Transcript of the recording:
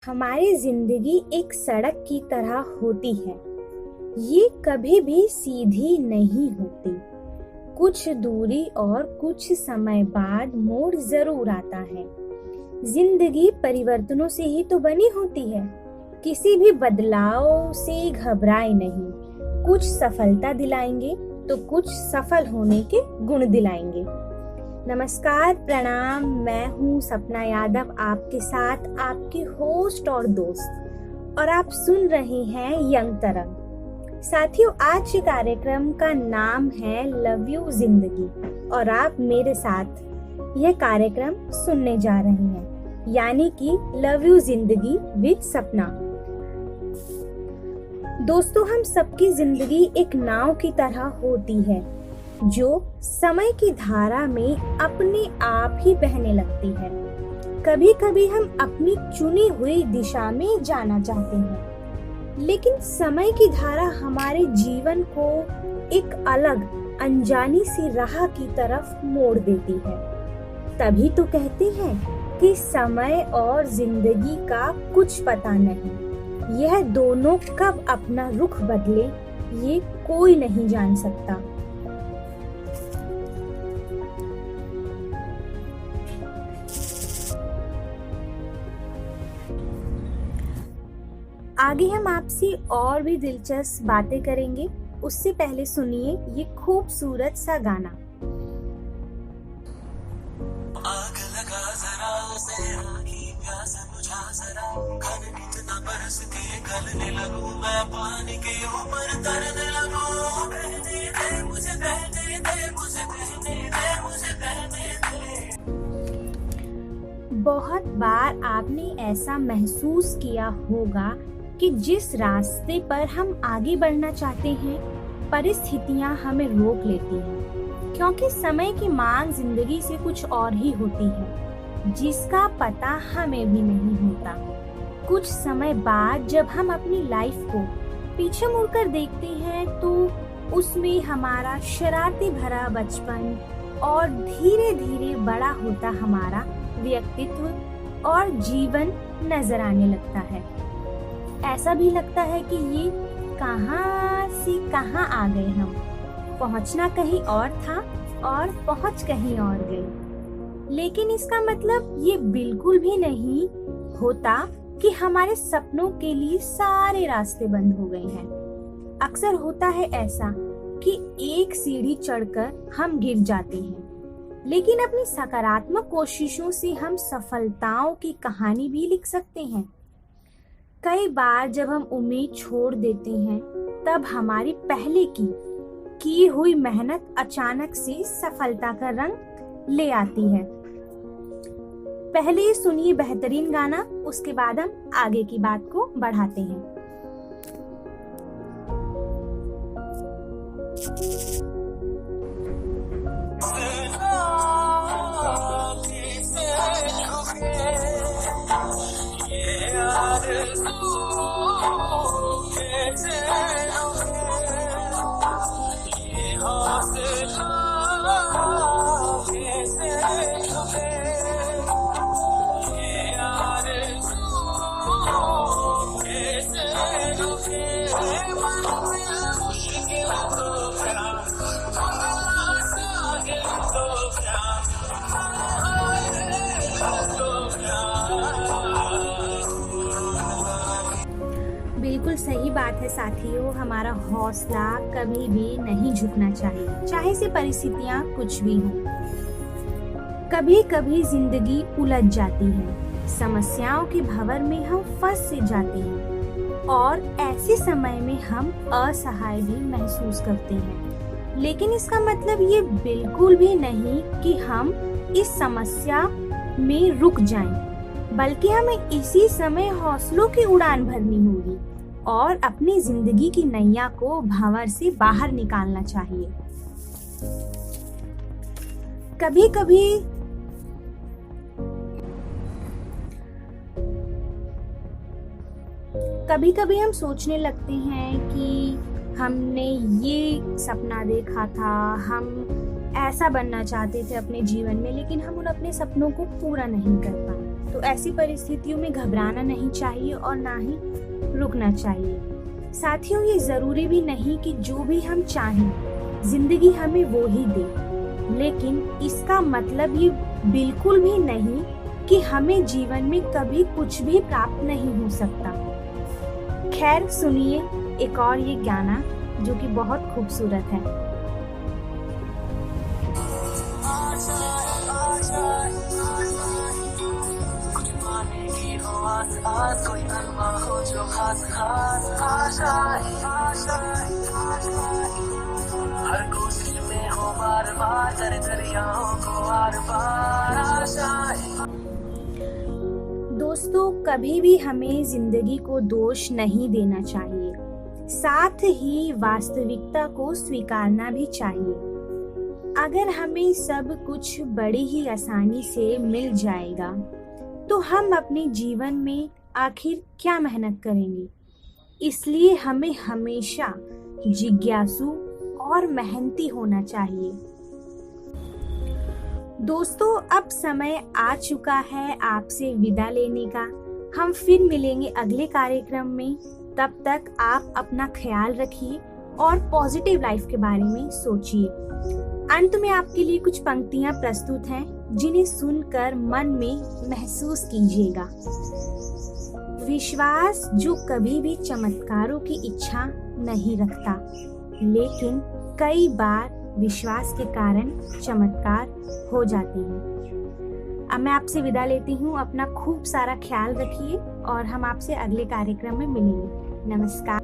हमारी जिंदगी एक सड़क की तरह होती है। ये कभी भी सीधी नहीं होती। कुछ दूरी और कुछ समय बाद मोड़ जरूर आता है। जिंदगी परिवर्तनों से ही तो बनी होती है। किसी भी बदलाव से घबराए नहीं। कुछ सफलता दिलाएंगे तो कुछ सफल होने के गुण दिलाएंगे। नमस्कार, प्रणाम। मैं हूँ सपना यादव, आपके साथ आपकी होस्ट और दोस्त, और आप सुन रहे हैं यंग तरंग। साथियों, आज के कार्यक्रम का नाम है लव यू जिंदगी, और आप मेरे साथ यह कार्यक्रम सुनने जा रहे हैं, यानी कि लव यू जिंदगी विद सपना। दोस्तों, हम सबकी जिंदगी एक नाव की तरह होती है जो समय की धारा में अपने आप ही बहने लगती है। कभी कभी हम अपनी चुनी हुई दिशा में जाना चाहते हैं, लेकिन समय की धारा हमारे जीवन को एक अलग अनजानी सी राह की तरफ मोड़ देती है। तभी तो कहते हैं कि समय और जिंदगी का कुछ पता नहीं। यह दोनों कब अपना रुख बदले, ये कोई नहीं जान सकता। आगे हम आपसे और भी दिलचस्प बातें करेंगे। उससे पहले सुनिए ये खूबसूरत सा गाना। आग लगा जरा उसे, आगी प्यास बुझा जरा, घन कितना बरस के गलने लगूं मैं, पानी के ऊपर तरने लगूं। बहने दे मुझे, बहने दे मुझे, बहने दे मुझे, बहने दे। बहुत बार आपने ऐसा महसूस किया होगा कि जिस रास्ते पर हम आगे बढ़ना चाहते हैं, परिस्थितियां हमें रोक लेती हैं, क्योंकि समय की मांग जिंदगी से कुछ और ही होती है, जिसका पता हमें भी नहीं होता। कुछ समय बाद जब हम अपनी लाइफ को पीछे मुड़कर देखते हैं, तो उसमें हमारा शरारती भरा बचपन और धीरे धीरे बड़ा होता हमारा व्यक्तित्व और जीवन नजर आने लगता है। ऐसा भी लगता है कि ये कहाँ से कहाँ आ गए हम। पहुँचना कहीं और था और पहुँच कहीं और गए। लेकिन इसका मतलब ये बिल्कुल भी नहीं होता कि हमारे सपनों के लिए सारे रास्ते बंद हो गए हैं। अक्सर होता है ऐसा कि एक सीढ़ी चढ़कर हम गिर जाते हैं, लेकिन अपनी सकारात्मक कोशिशों से हम सफलताओं की कहानी भी लिख सकते हैं। कई बार जब हम उम्मीद छोड़ देते हैं, तब हमारी पहले की हुई मेहनत अचानक से सफलता का रंग ले आती है। पहले सुनिए बेहतरीन गाना, उसके बाद हम आगे की बात को बढ़ाते हैं। बिल्कुल सही बात है साथियों, हमारा हौसला कभी भी नहीं झुकना चाहिए, चाहे से परिस्थितियां कुछ भी हों। कभी कभी जिंदगी उलझ जाती है, समस्याओं के भंवर में हम फंस से जाते हैं, और ऐसे समय में हम असहाय भी महसूस करते हैं। लेकिन इसका मतलब ये बिल्कुल भी नहीं कि हम इस समस्या में रुक जाएं, बल्कि हमें इसी समय हौसलों की उड़ान भरनी होगी और अपनी जिंदगी की नैया को भंवर से बाहर निकालना चाहिए। कभी कभी हम सोचने लगते हैं कि हमने ये सपना देखा था, हम ऐसा बनना चाहते थे अपने जीवन में, लेकिन हम उन अपने सपनों को पूरा नहीं कर पाए। तो ऐसी परिस्थितियों में घबराना नहीं चाहिए और ना ही रुकना चाहिए। साथियों, ये जरूरी भी नहीं कि जो भी हम चाहें जिंदगी हमें वो ही दे, लेकिन इसका मतलब ये बिल्कुल भी नहीं कि हमें जीवन में कभी कुछ भी प्राप्त नहीं हो सकता। खैर, सुनिए एक और ये गाना जो कि बहुत खूबसूरत है। कोई अनवा हो जो खास खास हर कोशिश में हो बार बार तेरे दरियाओं को आर पार दोस्तों, कभी भी हमें जिंदगी को दोष नहीं देना चाहिए, साथ ही वास्तविकता को स्वीकारना भी चाहिए। अगर हमें सब कुछ बड़ी ही आसानी से मिल जाएगा तो हम अपने जीवन में आखिर क्या मेहनत करेंगे। इसलिए हमें हमेशा जिज्ञासु और मेहनती होना चाहिए। दोस्तों, अब समय आ चुका है आपसे विदा लेने का। हम फिर मिलेंगे अगले कार्यक्रम में। तब तक आप अपना ख्याल रखिए और पॉजिटिव लाइफ के बारे में सोचिए। अंत में आपके लिए कुछ पंक्तियां प्रस्तुत हैं जिन्हें सुनकर मन में महसूस कीजिएगा। विश्वास जो कभी भी चमत्कारों की इच्छा नहीं रखता, लेकिन कई बार विश्वास के कारण चमत्कार हो जाते हैं। अब मैं आपसे विदा लेती हूँ। अपना खूब सारा ख्याल रखिए और हम आपसे अगले कार्यक्रम में मिलेंगे। नमस्कार।